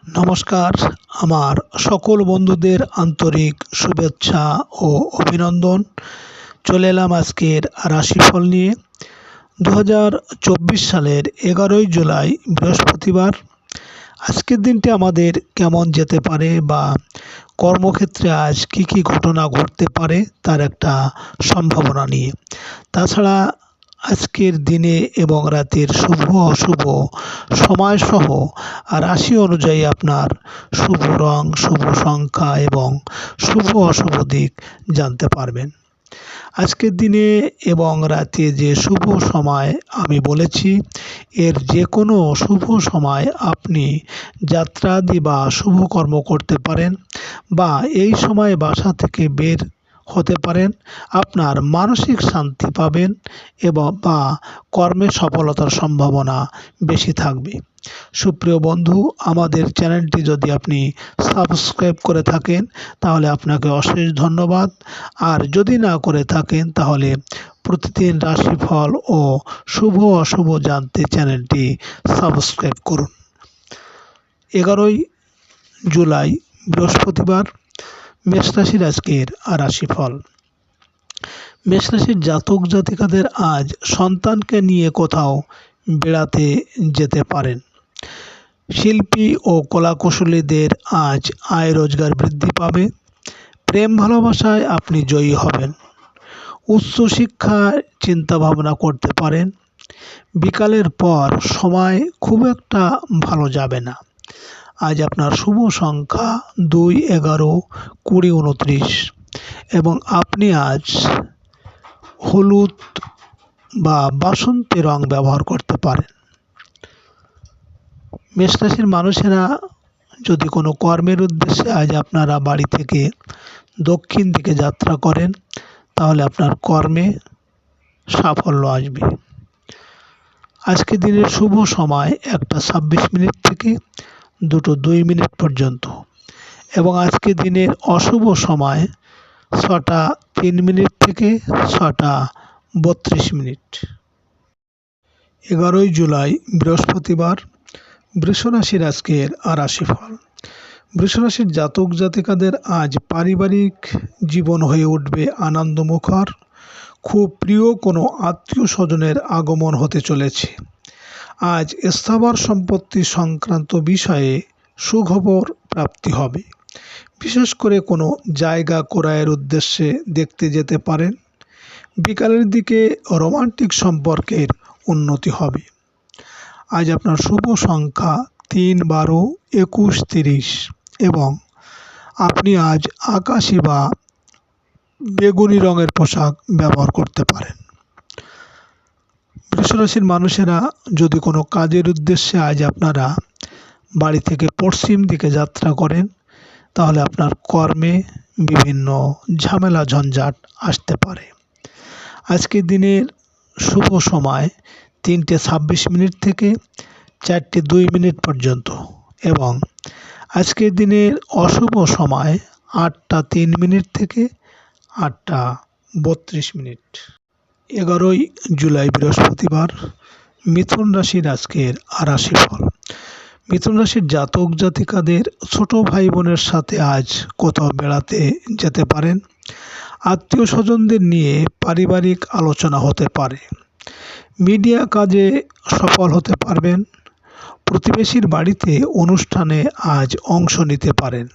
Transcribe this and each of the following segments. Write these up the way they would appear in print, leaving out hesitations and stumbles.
নমস্কার, আমার সকল বন্ধুদের আন্তরিক শুভেচ্ছা ও অভিনন্দন। চলে এলাম আজকের রাশিফল নিয়ে। 2024 সালের 11ই জুলাই বৃহস্পতিবার। আজকের দিনটি আমাদের কেমন যেতে পারে বা কর্মক্ষেত্রে আজ কী ঘটনা ঘটতে পারে তার একটা সম্ভাবনা নিয়ে। তাছাড়া আজকের দিনে এবং রাতের শুভ অশুভ সময়সহ রাশি অনুযায়ী আপনার শুভ রং, শুভ সংখ্যা এবং শুভ অশুভ দিক জানতে পারবেন। আজকের দিনে এবং রাতে যে শুভ সময় আমি বলেছি, এর যে কোনো শুভ সময় আপনি যাত্রাদি বা শুভকর্ম করতে পারেন বা এই সময় বাসা থেকে বের হতে পারেন। আপনার মানসিক শান্তি পাবেন এবং বা কর্মে সফলতার সম্ভাবনা বেশি থাকবে। সুপ্রিয় বন্ধু, আমাদের চ্যানেলটি যদি আপনি সাবস্ক্রাইব করে থাকেন তাহলে আপনাকে অশেষ ধন্যবাদ। আর যদি না করে থাকেন তাহলে প্রতিদিন রাশিফল ও শুভ অশুভ জানতে চ্যানেলটি সাবস্ক্রাইব করুন। 11ই জুলাই বৃহস্পতিবার, মেষ রাশির আজকের রাশিফল। মেষ রাশির জাতক জাতিকাদের আজ সন্তানকে নিয়ে কোথাও বেড়াতে যেতে পারেন। শিল্পী ও কলাকুশলীদের আজ আয় রোজগার বৃদ্ধি পাবে। প্রেম ভালোবাসায় আপনি জয়ী হবেন। উচ্চশিক্ষায় চিন্তাভাবনা করতে পারেন। বিকালের পর সময় খুব একটা ভালো যাবে না। আজ আপনার শুভ সংখ্যা 2, 11, 20, 29 এবং আপনি আজ হলুদ বা বাসন্তী রং ব্যবহার করতে পারেন। মেষ রাশির মানুষেরা যদি কোনো কর্মের উদ্দেশ্যে আজ আপনারা বাড়ি থেকে দক্ষিণ দিকে যাত্রা করেন তাহলে আপনার কর্মে সাফল্য আসবে। আজকে দিনের শুভ সময় 1:26 থেকে 2:02 পর্যন্ত এবং আজকে দিনের অশুভ সময় 6:03 থেকে 6:32। 11ই জুলাই বৃহস্পতিবার, বৃষ রাশির আজকের রাশিফল। বৃষ রাশির জাতক জাতিকাদের আজ পারিবারিক জীবন হয়ে উঠবে আনন্দমুখর। খুব প্রিয় কোনো আত্মীয় স্বজনের আগমন হতে চলেছে। আজ স্থাবর সম্পত্তি সংক্রান্ত বিষয়ে সুখবর প্রাপ্তি হবে। বিশেষ করে কোনো জায়গা ক্রয়ের উদ্দেশ্যে দেখতে যেতে পারেন। বিকালের দিকে রোমান্টিক সম্পর্কের উন্নতি হবে। আজ আপনার শুভ সংখ্যা 3, 12, 21, 30 এবং আপনি আজ আকাশি বা বেগুনি রঙের পোশাক ব্যবহার করতে পারেন। বৃষ রাশির মানুষেরা যদি কোনো কাজের উদ্দেশ্যে আজ আপনারা বাড়ি থেকে পশ্চিম দিকে যাত্রা করেন তাহলে আপনার কর্মে বিভিন্ন ঝামেলা ঝঞ্ঝাট আসতে পারে। আজকের দিনের শুভ সময় 3:26 থেকে 4:02 পর্যন্ত এবং আজকের দিনের অশুভ সময় 8:03 থেকে 8:32। 11ই জুলাই বৃহস্পতিবার, মিথুন রাশির আজকের রাশিফল। মিথুন রাশির জাতক জাতিকাদের ছোট ভাই বোনের সাথে আজ কোথাও বেড়াতে যেতে পারেন। আত্মীয় স্বজনদের নিয়ে পারিবারিক আলোচনা হতে পারে। মিডিয়া কাজে সফল হতে পারবেন। প্রতিবেশীর বাড়িতে অনুষ্ঠানে আজ অংশ নিতে পারেন।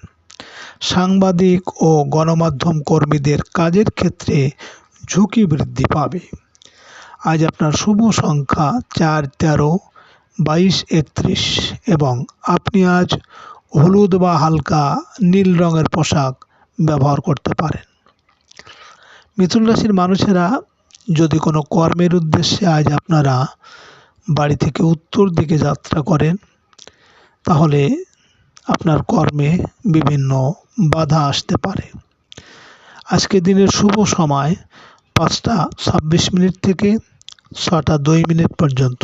সাংবাদিক ও গণমাধ্যম কর্মীদের কাজের ক্ষেত্রে ঝুঁকি বৃদ্ধি পাবে। আজ আপনার শুভ সংখ্যা 4, 13, 22, 31 এবং আপনি আজ হলুদ বা হালকা নীল রঙের পোশাক ব্যবহার করতে পারেন। মিথুন রাশির মানুষেরা যদি কোনো কর্মের উদ্দেশ্যে আজ আপনারা বাড়ি থেকে উত্তর দিকে যাত্রা করেন তাহলে আপনার কর্মে বিভিন্ন বাধা আসতে পারে। আজকে দিনের শুভ সময় 5:26 থেকে 6:02 পর্যন্ত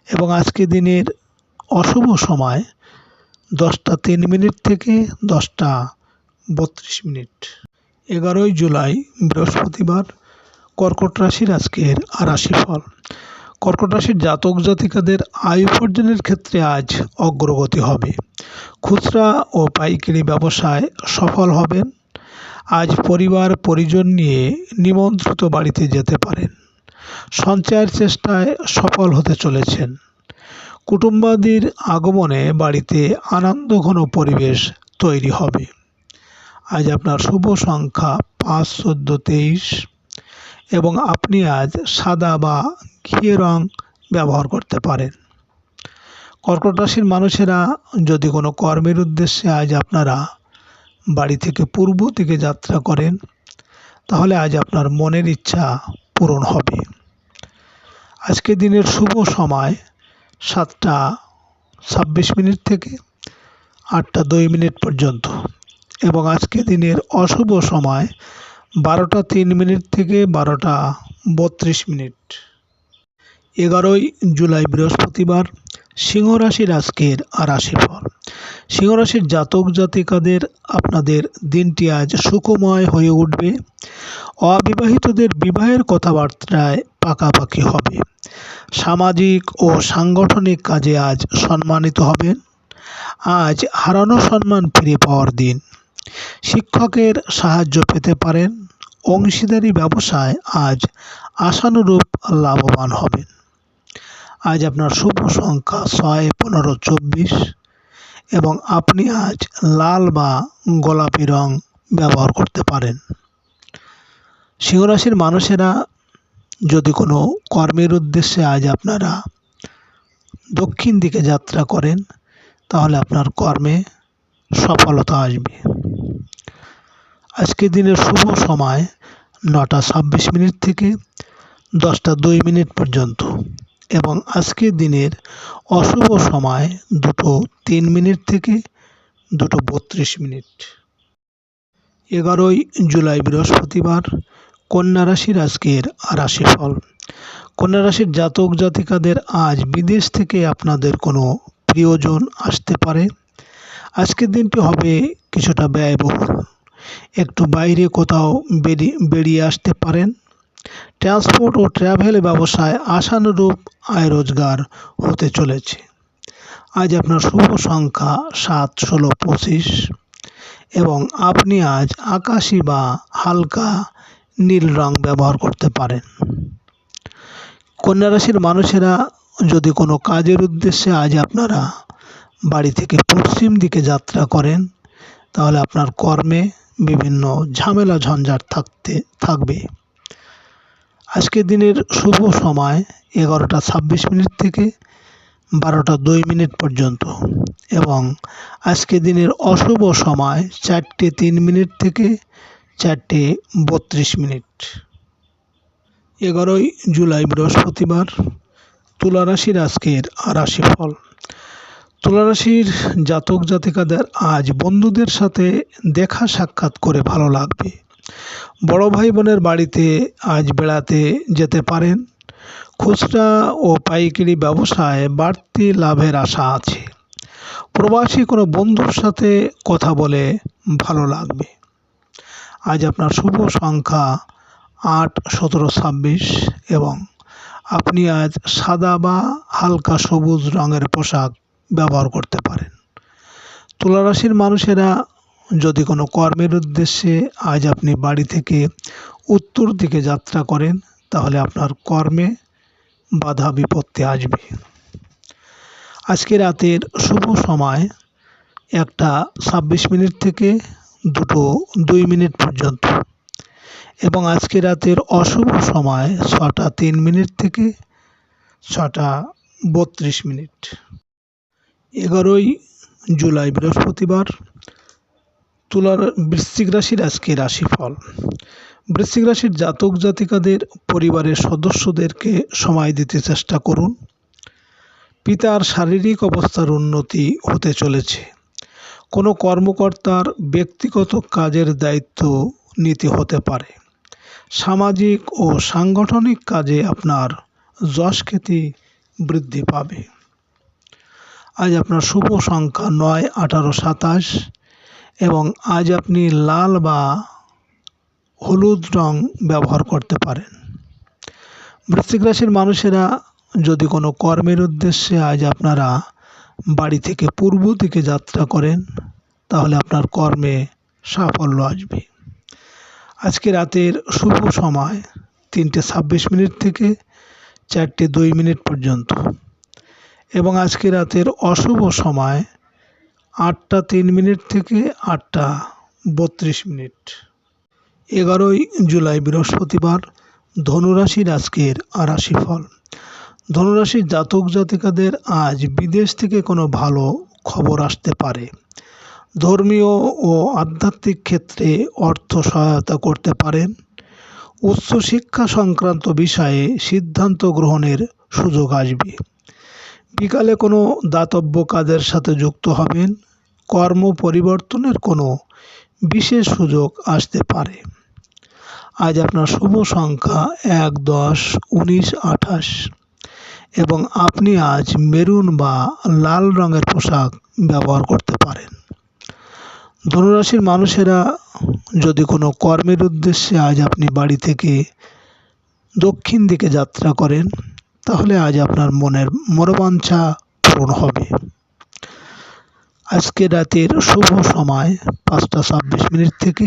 এবং আজকে দিনের অশুভ সময় 10:03 থেকে 10:32। 11ই জুলাই বৃহস্পতিবার, কর্কট রাশির আজকের রাশিফল। কর্কট রাশির জাতক জাতিকাদের আয় উপার্জনের ক্ষেত্রে আজ অগ্রগতি হবে। খুচরা ও পাইকারি ব্যবসায় সফল হবেন। আজ পরিবার পরিজন নিয়ে নিমন্ত্রিত বাড়িতে যেতে পারেন। সঞ্চয়ের চেষ্টায় সফল হতে চলেছেন। কুটুম্বাদির আগমনে বাড়িতে আনন্দঘন পরিবেশ তৈরি হবে। আজ আপনার শুভ সংখ্যা 5, 14, 23 এবং আপনি আজ সাদা বা ঘিয়ে রং ব্যবহার করতে পারেন। কর্কট রাশির মানুষেরা যদি কোনো কর্মের উদ্দেশ্যে আজ আপনারা বাড়ি থেকে পূর্ব দিকে যাত্রা করেন, তাহলে আজ আপনার মনের ইচ্ছা পূরণ হবে। আজকে দিনের শুভ সময় 7:26 থেকে 8:02 পর্যন্ত এবং আজকে দিনের অশুভ সময় 12:03 থেকে 12:32। 11 জুলাই বৃহস্পতিবার। সিংহ রাশির আজকের রাশিফল। সিংহ রাশির জাতক জাতিকাদের আপনাদের দিনটি আজ সুখময় হয়ে উঠবে। অবিবাহিতদের বিবাহের কথাবার্তায় পাকাপাকি হবে। সামাজিক ও সাংগঠনিক কাজে আজ সম্মানিত হবেন। আজ হারানো সম্মান ফিরে পাওয়ার দিন। শিক্ষকের সাহায্য পেতে পারেন। অংশীদারি ব্যবসায় আজ আশানুরূপ লাভবান হবেন। আজ আপনার শুভ সংখ্যা 6, 15, 24 এবং আপনি আজ লাল বা গোলাপি রং ব্যবহার করতে পারেন। সিংহ রাশির মানুষেরা যদি কোনো কর্মের উদ্দেশ্যে আজ আপনারা দক্ষিণ দিকে যাত্রা করেন, তাহলে আপনার কর্মে সফলতা আসবে। আজকের দিনের শুভ সময় 9:26 থেকে 10:02 পর্যন্ত এবং আজকের দিনের অশুভ সময় 2:03 থেকে 2:32। 11 জুলাই বৃহস্পতিবার। কন্যা রাশির আজকের রাশিফল। কন্যা রাশির জাতক জাতিকাদের আজ বিদেশ থেকে আপনাদের কোনো প্রিয়জন আসতে পারে। আজকের দিনটি হবে কিছুটা ব্যয়বহুল। একটু বাইরে কোথাও বেরিয়ে আসতে পারেন। ট্রান্সপোর্ট ও ট্রাভেল ব্যবসায় আশানুরূপ আয় রোজগার হতে চলেছে। আজ আপনার শুভ সংখ্যা 7, 16, 25 এবং আপনি আজ আকাশি বা হালকা নীল রং ব্যবহার করতে পারেন। কন্যা রাশির মানুষেরা যদি কোনো কাজের উদ্দেশ্যে আজ আপনারা বাড়ি থেকে পশ্চিম দিকে যাত্রা করেন, তাহলে আপনার কর্মে বিভিন্ন ঝামেলা ঝঞ্ঝাট থাকবে। আজকের দিনের শুভ সময় 11:26 থেকে 12:02 পর্যন্ত এবং আজকের দিনের অশুভ সময় 4:03 থেকে 4:32। 11 জুলাই বৃহস্পতিবার। তুলা রাশির আজকের রাশিফল। তুলা রাশির জাতক জাতিকাদের আজ বন্ধুদের সাথে দেখা সাক্ষাৎ করে ভালো লাগবে। বড় ভাই বোনের বাড়িতে আজ বেড়াতে যেতে পারেন। খুচরা ও পাইকারি ব্যবসায় বাড়তি লাভের আশা আছে। প্রবাসী কোনো বন্ধুর সাথে কথা বলে ভালো লাগবে। আজ আপনার শুভ সংখ্যা 8, 17, 26 এবং আপনি আজ সাদা বা হালকা সবুজ রঙের পোশাক ব্যবহার করতে পারেন। তুলা রাশির মানুষেরা যদি কোনো কর্মের উদ্দেশ্যে আজ আপনি বাড়ি থেকে উত্তর দিকে যাত্রা করেন, তাহলে আপনার কর্মে বাধা বিপত্তি আসবে। আজকে রাতের শুভ সময় 1:26 থেকে 2:02 পর্যন্ত এবং আজকে রাতের অশুভ সময় 6:03 থেকে 6:32। 11 জুলাই বৃহস্পতিবার। বৃশ্চিক রাশির আজকে রাশিফল। বৃশ্চিক রাশির জাতক জাতিকাদের পরিবারের সদস্যদেরকে সময় দিতে চেষ্টা করুন। পিতার শারীরিক অবস্থার উন্নতি হতে চলেছে। কোনো কর্মকর্তার ব্যক্তিগত কাজের দায়িত্ব নিতে হতে পারে। সামাজিক ও সাংগঠনিক কাজে আপনার যশ খ্যাতি বৃদ্ধি পাবে। আজ আপনার শুভ সংখ্যা 9, 18, 27 এবং আজ আপনি লাল বা হলুদ রং ব্যবহার করতে পারেন। বৃশ্চিক রাশির মানুষেরা যদি কোনো কর্মের উদ্দেশ্যে আজ আপনারা বাড়ি থেকে পূর্ব দিকে যাত্রা করেন, তাহলে আপনার কর্মে সাফল্য আসবে। আজকে রাতের শুভ সময় 3:26 থেকে 4:02 পর্যন্ত, এবং আজকে রাতের অশুভ সময় 8:03 থেকে 8:32। 11ই জুলাই বৃহস্পতিবার, ধনুরাশির আজকের রাশিফল। ধনুরাশির জাতক জাতিকাদের আজ বিদেশ থেকে কোনো ভালো খবর আসতে পারে। ধর্মীয় ও আধ্যাত্মিক ক্ষেত্রে অর্থ সহায়তা করতে পারেন। উচ্চশিক্ষা সংক্রান্ত বিষয়ে সিদ্ধান্ত গ্রহণের সুযোগ আসবে। বিকালে কোনো দাতব্য কাজের সাথে যুক্ত হবেন। কর্ম পরিবর্তনের কোনো বিশেষ সুযোগ আসতে পারে। আজ আপনার শুভ সংখ্যা 1, 10, 19, 28, এবং আপনি আজ মেরুন বা লাল রঙের পোশাক ব্যবহার করতে পারেন। ধনুরাশির মানুষেরা যদি কোনো কর্মের উদ্দেশ্যে আজ আপনি বাড়ি থেকে দক্ষিণ দিকে যাত্রা করেন, তাহলে আজ আপনার মনের মনোবাঞ্ছা পূরণ হবে। আজকে রাতের শুভ সময় 5:26 থেকে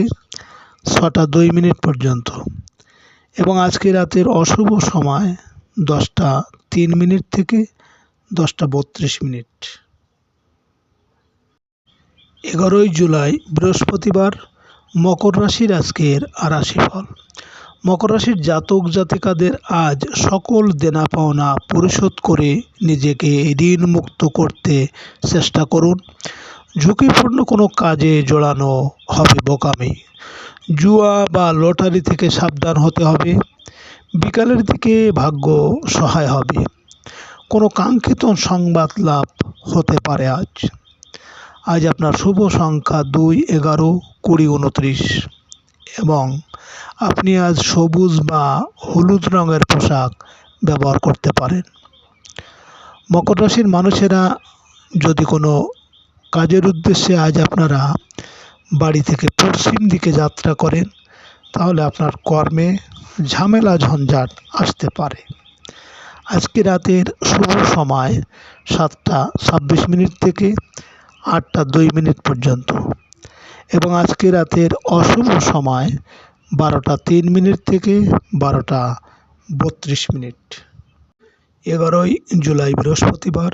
6:02 পর্যন্ত, এবং আজকে রাতের অশুভ সময় 10:03 থেকে 10:32। 11ই জুলাই বৃহস্পতিবার, মকর রাশির আজকের রাশিফল। মকর রাশির জাতক জাতিকাদের আজ সকল দেনা পাওনা পরিশোধ করে নিজেকে ঋণ মুক্ত করতে চেষ্টা করুন। ঝুঁকিপূর্ণ কোনো কাজে জড়ানো হবে বোকামি। জুয়া বা লটারি থেকে সাবধান হতে হবে। বিকালের দিকে ভাগ্য সহায় হবে। কোনো কাঙ্ক্ষিত সংবাদ লাভ হতে পারে আজ। আজ আপনার শুভ সংখ্যা 2, 11, 20, 29, এবং আপনি আজ সবুজ বা হলুদ রঙের পোশাক ব্যবহার করতে পারেন। মকর রাশির মানুষেরা যদি কোনো কাজের উদ্দেশ্যে আজ আপনারা বাড়ি থেকে পশ্চিম দিকে যাত্রা করেন, তাহলে আপনার কর্মে ঝামেলা ঝঞ্ঝাট আসতে পারে। আজকে রাতের শুভ সময় 7:26 থেকে 8:02 পর্যন্ত, এবং আজকে রাতের অশুভ সময় 12:03 থেকে 12:32। 11ই জুলাই বৃহস্পতিবার,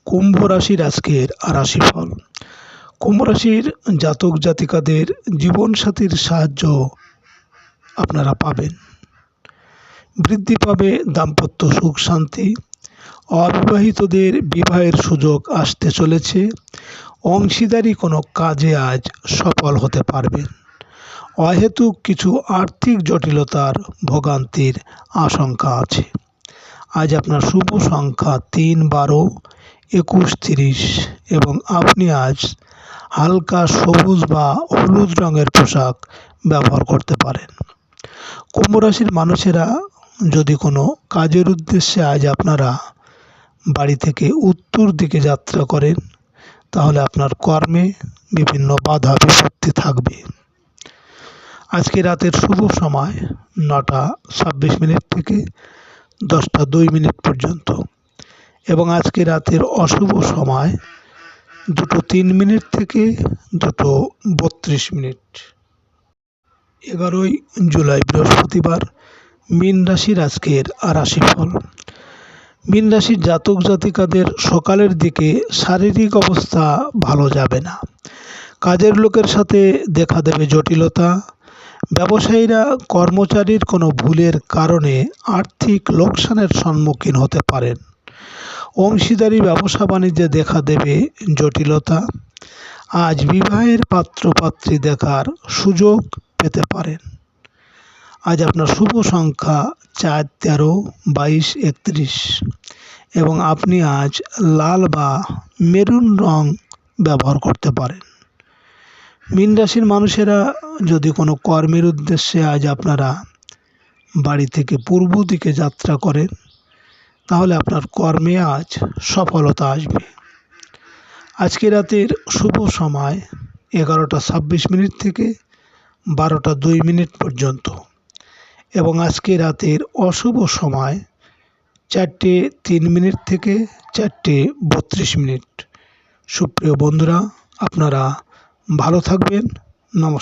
কুম্ভ রাশির আজকের রাশিফল। কুম্ভ রাশির জাতক জাতিকাদের জীবনসাথীর সাহায্য আপনারা পাবেন। বৃদ্ধি পাবে দাম্পত্য সুখ শান্তি। অবিবাহিতদের বিবাহের সুযোগ আসতে চলেছে। অংশীদারি কোনো কাজে আজ সফল হতে পারবেন। অহেতুক কিছু আর্থিক জটিলতার ভোগান্তির আশঙ্কা আছে। আজ আপনার শুভ সংখ্যা 3, 12, 21, 30, এবং আপনি আজ হালকা সবুজ বা হলুদ রঙের পোশাক ব্যবহার করতে পারেন। কুম্ভ রাশির মানুষেরা যদি কোনো কাজের উদ্দেশ্যে আজ আপনারা বাড়ি থেকে উত্তর দিকে যাত্রা করেন, তাহলে আপনার কর্মে বিভিন্ন বাধা বিপত্তি থাকবে। আজকে রাতের শুভ সময় 9:26 থেকে 10:02 পর্যন্ত, এবং আজকে রাতের অশুভ সময় 2:03 থেকে 2:32। 11ই জুলাই বৃহস্পতিবার, মীন রাশির আজকের রাশিফল। মীন রাশির জাতক জাতিকাদের সকালের দিকে শারীরিক অবস্থা ভালো যাবে না। কাজের লোকের সাথে দেখা দেবে জটিলতা। ব্যবসায়ীরা কর্মচারীর কোনো ভুলের কারণে আর্থিক লোকসানের সম্মুখীন হতে পারেন। অংশীদারি ব্যবসা বাণিজ্যে দেখা দেবে জটিলতা। আজ বিবাহের পাত্রপাত্রী দেখার সুযোগ পেতে পারেন। আজ আপনার শুভ সংখ্যা 4, 13, 22, 31, এবং আপনি আজ লাল বা মেরুন রং ব্যবহার করতে পারেন। মীন রাশির মানুষেরা যদি কোনো কর্মের উদ্দেশ্যে আজ আপনারা বাড়ি থেকে পূর্ব দিকে যাত্রা করেন, তাহলে আপনার কর্মে আজ সফলতা আসবে। আজকে রাতের শুভ সময় 11:26 থেকে 12:02 পর্যন্ত, এবং আজকে রাতের অশুভ সময় 4:03 থেকে 4:32। সুপ্রিয় বন্ধুরা, আপনারা ভালো থাকবেন। নমস্কার।